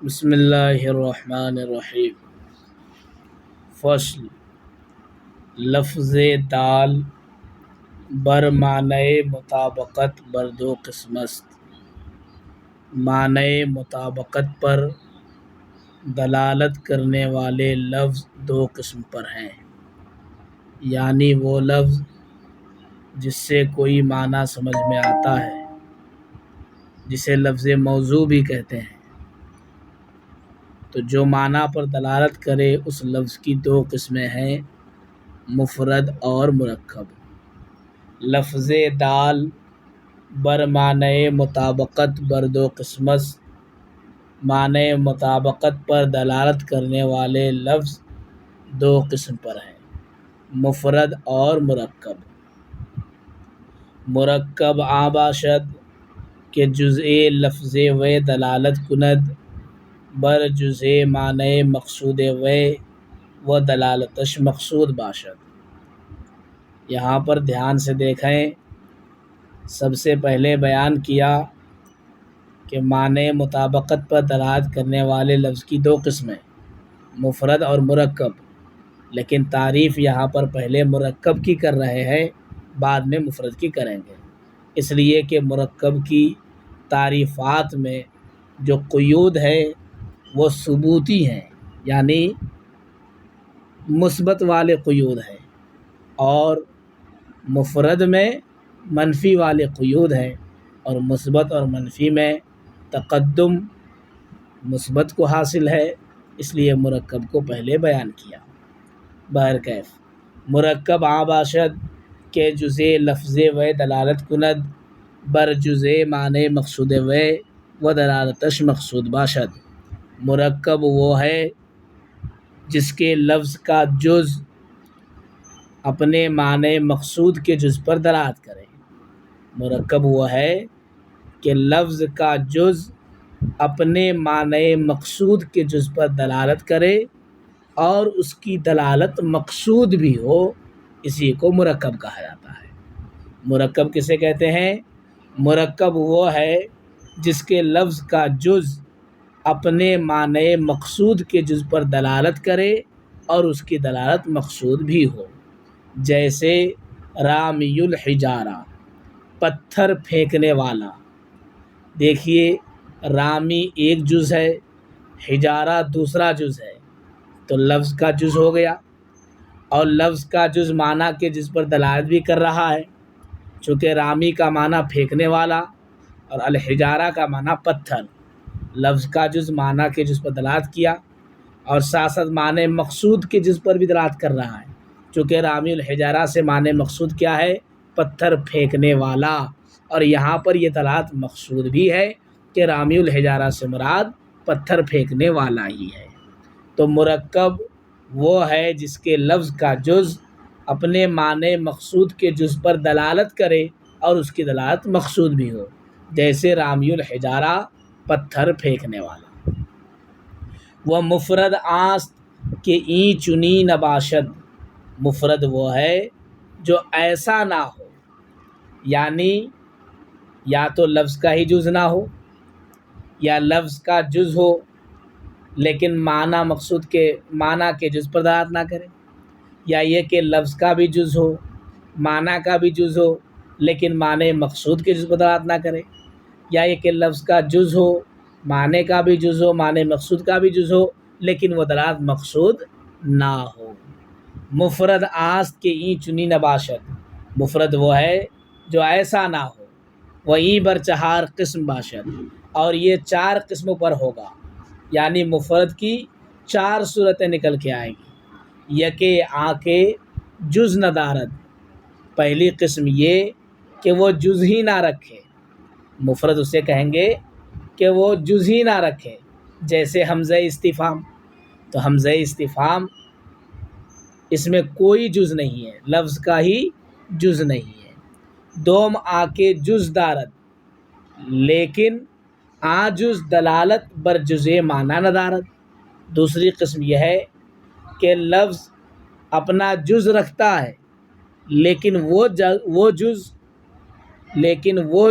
بسم اللہ الرحمن الرحیم۔ فصل لفظ دال بر معنی مطابقت بر دو قسم است۔ معنی مطابقت پر دلالت کرنے والے لفظ دو قسم پر ہیں، یعنی وہ لفظ جس سے کوئی معنی سمجھ میں آتا ہے، جسے لفظ موضوع بھی کہتے ہیں، تو جو معنی پر دلالت کرے اس لفظ کی دو قسمیں ہیں، مفرد اور مرکب۔ لفظ دال بر معنی مطابقت بر دو قسم است۔ معنی مطابقت پر دلالت کرنے والے لفظ دو قسم پر ہیں، مفرد اور مرکب۔ مرکب آ باشد کہ جزء لفظ و دلالت کند بر جزء معنی مقصود و دلالتش مقصود باشد۔ یہاں پر دھیان سے دیکھیں، سب سے پہلے بیان کیا کہ معنی مطابقت پر دلالت کرنے والے لفظ کی دو قسمیں، مفرد اور مرکب، لیکن تعریف یہاں پر پہلے مرکب کی کر رہے ہیں، بعد میں مفرد کی کریں گے، اس لیے کہ مرکب کی تعریفات میں جو قیود ہے وہ ثبوتی ہیں، یعنی مثبت والے قیود ہیں، اور مفرد میں منفی والے قیود ہیں، اور مثبت اور منفی میں تقدم مثبت کو حاصل ہے، اس لیے مرکب کو پہلے بیان کیا۔ بہرکیف مرکب آ باشد کہ جزء لفظ و دلالت کند بر جزء معنی مقصود و دلالتش مقصود باشد۔ مرکب وہ ہے جس کے لفظ کا جز اپنے معنی مقصود کے جز پر دلالت کرے۔ مرکب وہ ہے کہ لفظ کا جز اپنے معنی مقصود کے جز پر دلالت کرے اور اس کی دلالت مقصود بھی ہو، اسی کو مرکب کہا جاتا ہے۔ مرکب کسے کہتے ہیں؟ مرکب وہ ہے جس کے لفظ کا جز اپنے معنی مقصود کے جز پر دلالت کرے اور اس کی دلالت مقصود بھی ہو، جیسے رامی الحجارہ، پتھر پھینکنے والا۔ دیکھیے، رامی ایک جز ہے، حجارہ دوسرا جز ہے، تو لفظ کا جز ہو گیا، اور لفظ کا جز معنی کے جز پر دلالت بھی کر رہا ہے، چونکہ رامی کا معنی پھینکنے والا اور الحجارہ کا معنی پتھر، لفظ کا جز معنی کے جز پر دلالت کیا، اور ساتھ ساتھ معنی مقصود کے جز پر بھی دلالت کر رہا ہے، چونکہ رامی الحجارہ سے معنی مقصود کیا ہے؟ پتھر پھینکنے والا، اور یہاں پر یہ دلالت مقصود بھی ہے کہ رامی الحجارہ سے مراد پتھر پھینکنے والا ہی ہے۔ تو مرکب وہ ہے جس کے لفظ کا جز اپنے معنی مقصود کے جز پر دلالت کرے اور اس کی دلالت مقصود بھی ہو، جیسے رامی الحجارہ، پتھر پھینکنے والا۔ وہ مفرد آست کہ این چنی نباشد۔ مفرد وہ ہے جو ایسا نہ ہو، یعنی یا تو لفظ کا ہی جز نہ ہو، یا لفظ کا جز ہو لیکن معنی مقصود کے معنی کے جز پر دلالت نہ کرے، یا یہ کہ لفظ کا بھی جز ہو، معنی کا بھی جز ہو لیکن معنی مقصود کے جز پر دلالت نہ کرے، یا یہ کہ لفظ کا جز ہو، معنی کا بھی جز ہو، معنی مقصود کا بھی جز ہو لیکن وہ دلالت مقصود نہ ہو۔ مفرد آست کہ این چنی نباشد۔ مفرد وہ ہے جو ایسا نہ ہو، وہیں بر چہار قسم باشد، اور یہ چار قسموں پر ہوگا، یعنی مفرد کی چار صورتیں نکل کے آئیں گی۔ یکے آنکے جز نہ دارد۔ پہلی قسم یہ کہ وہ جز ہی نہ رکھے، مفرد اسے کہیں گے کہ وہ جز ہی نہ رکھے، جیسے حمزہ استفہام۔ تو حمزہ استفہام اس میں کوئی جز نہیں ہے، لفظ کا ہی جز نہیں ہے۔ دوم آکے جز دارد، لیکن آ جز دلالت بر جزء معنی نہ دارد۔ دوسری قسم یہ ہے کہ لفظ اپنا جز رکھتا ہے لیکن وہ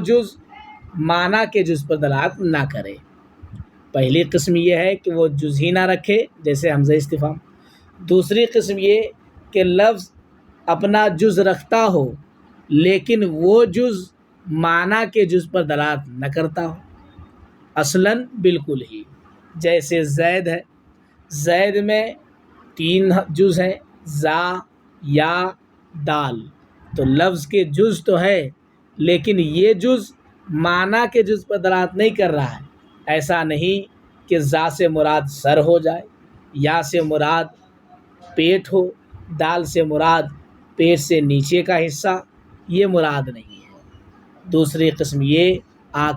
جز معنی کے جز پر دلالت نہ کرے۔ پہلی قسم یہ ہے کہ وہ جز ہی نہ رکھے، جیسے حمزہ استفہام۔ دوسری قسم یہ کہ لفظ اپنا جز رکھتا ہو لیکن وہ جز معنی کے جز پر دلالت نہ کرتا ہو، اصلاً بالکل ہی، جیسے زید ہے، زید میں 3 جز ہیں، زا، یا، دال، تو لفظ کے جز تو ہے لیکن یہ جز معنی کے جز پر دلالت نہیں کر رہا ہے۔ ایسا نہیں کہ زا سے مراد سر ہو جائے، یا سے مراد پیٹ ہو، دال سے مراد پیٹ سے نیچے کا حصہ، یہ مراد نہیں ہے۔ دوسری قسم یہ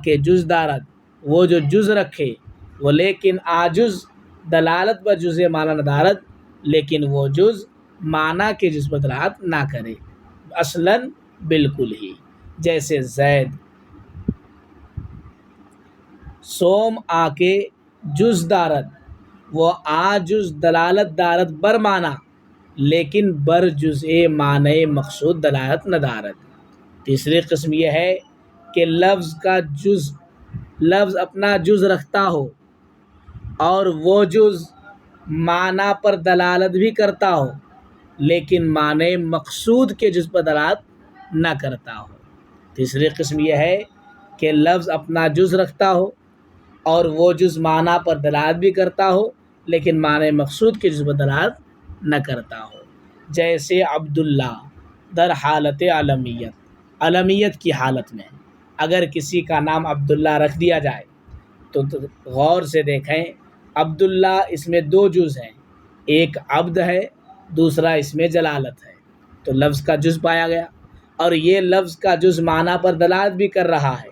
کے جز دارد، وہ جو جز رکھے وہ لیکن آجز دلالت پر جز معنی نہ دارد، لیکن وہ جز معنی کے جز پر دلالت نہ کرے، اصلاً بالکل ہی، جیسے زید۔ سوم کے جز دارد، وہ جز دلالت دارد بر معنی لیکن بر جز معنی مقصود دلالت نہ دارد۔ تیسری قسم یہ ہے کہ لفظ اپنا جز رکھتا ہو اور وہ جز معنی پر دلالت بھی کرتا ہو لیکن معنی مقصود کے جز پر دلالت نہ کرتا ہو۔ تیسری قسم یہ ہے کہ لفظ اپنا جز رکھتا ہو اور وہ جز معنی پر دلالت بھی کرتا ہو لیکن معنی مقصود کے جز پر دلالت نہ کرتا ہو، جیسے عبداللہ در حالت علمیت، علمیت کی حالت میں اگر کسی کا نام عبداللہ رکھ دیا جائے تو غور سے دیکھیں، عبداللہ اس میں 2 جز ہیں، ایک عبد ہے، دوسرا اس میں جلالت ہے، تو لفظ کا جز پایا گیا، اور یہ لفظ کا جز معنی پر دلالت بھی کر رہا ہے۔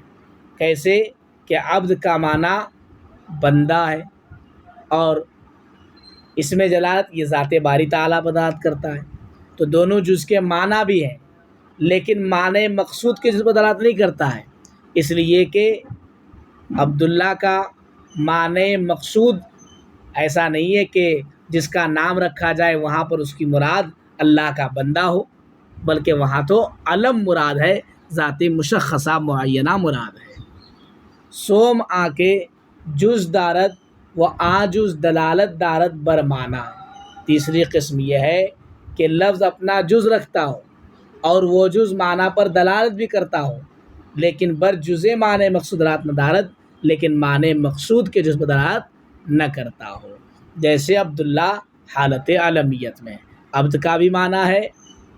کیسے کہ عبد کا معنی بندہ ہے اور اس میں جلالت یہ ذات باری تعالیٰ پر دلالت کرتا ہے، تو دونوں جز کے معنی بھی ہیں لیکن معنی مقصود کے جز پر دلالت نہیں کرتا ہے، اس لیے کہ عبداللہ کا معنی مقصود ایسا نہیں ہے کہ جس کا نام رکھا جائے وہاں پر اس کی مراد اللہ کا بندہ ہو، بلکہ وہاں تو علم مراد ہے، ذات مشخصہ معینہ مراد ہے۔ سوم کے جز دارد، وہ جز دلالت دارد بر معنی۔ تیسری قسم یہ ہے کہ لفظ اپنا جز رکھتا ہو اور وہ جز معنی پر دلالت بھی کرتا ہو لیکن بر جز معنی مقصود دلالت نہ دارد، لیکن معنی مقصود کے جز پر دلالت نہ کرتا ہو، جیسے عبداللہ حالت علمیت میں عبد کا بھی معنی ہے،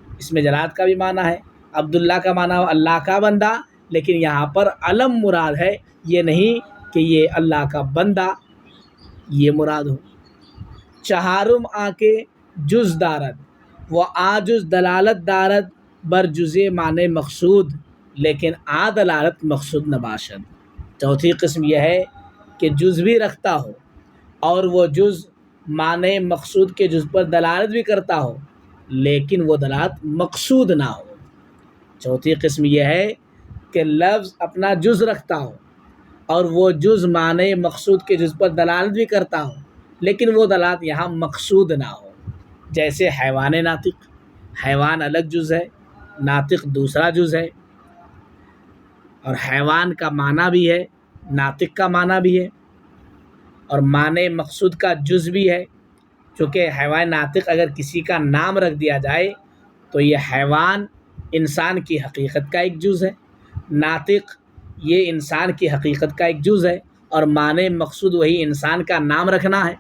اس میں جلالت کا بھی معنی ہے، عبداللہ کا معنی اللہ کا بندہ، لیکن یہاں پر علم مراد ہے، یہ نہیں کہ یہ اللہ کا بندہ یہ مراد ہو۔ چہارم کے جز دارد، وہ جز دلالت دارد بر جز معنی مقصود لیکن دلالت مقصود نباشد۔ چوتھی قسم یہ ہے کہ جز بھی رکھتا ہو اور وہ جز معنی مقصود کے جز پر دلالت بھی کرتا ہو لیکن وہ دلالت مقصود نہ ہو۔ چوتھی قسم یہ ہے کہ لفظ اپنا جز رکھتا ہو اور وہ جز معنی مقصود کے جز پر دلالت بھی کرتا ہو لیکن وہ دلالت یہاں مقصود نہ ہو، جیسے حیوان ناطق، حیوان الگ جز ہے، ناطق دوسرا جز ہے، اور حیوان کا معنی بھی ہے، ناطق کا معنی بھی ہے، اور معنی مقصود کا جز بھی ہے، چونکہ حیوان ناطق اگر کسی کا نام رکھ دیا جائے تو یہ حیوان انسان کی حقیقت کا ایک جز ہے، ناطق یہ انسان کی حقیقت کا ایک جز ہے، اور معنی مقصود وہی انسان کا نام رکھنا ہے،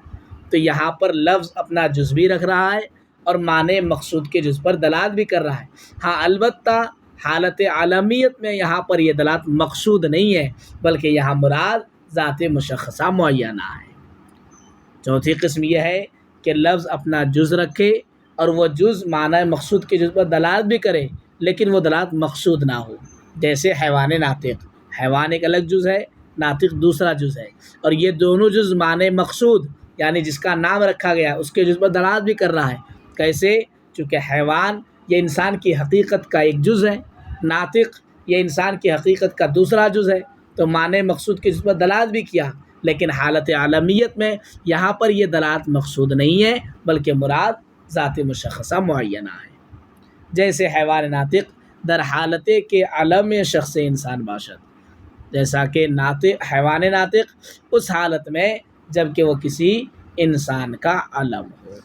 تو یہاں پر لفظ اپنا جز بھی رکھ رہا ہے اور معنی مقصود کے جز پر دلالت بھی کر رہا ہے۔ ہاں البتہ حالت عالمیت میں یہاں پر یہ دلالت مقصود نہیں ہے بلکہ یہاں مراد ذات مشخصہ معینہ ہے۔ چوتھی قسم یہ ہے کہ لفظ اپنا جز رکھے اور وہ جز معنی مقصود کے جز پر دلالت بھی کرے لیکن وہ دلالت مقصود نہ ہو، جیسے حیوان ناطق، حیوان ایک الگ جز ہے، ناطق دوسرا جز ہے، اور یہ دونوں جز معنی مقصود یعنی جس کا نام رکھا گیا اس کے جز پر دلالت بھی کر رہا ہے۔ کیسے؟ چونکہ حیوان یہ انسان کی حقیقت کا ایک جز ہے، ناطق یہ انسان کی حقیقت کا دوسرا جز ہے، تو معنی مقصود کے جز پر دلالت بھی کیا، لیکن حالت عالمیت میں یہاں پر یہ دلالت مقصود نہیں ہے بلکہ مراد ذات مشخصہ معینہ ہے، جیسے حیوان ناطق در حالت کے علم شخص انسان باشد۔ جیسا کہ ناطق حیوان ناطق اس حالت میں جب کہ وہ کسی انسان کا علم ہو۔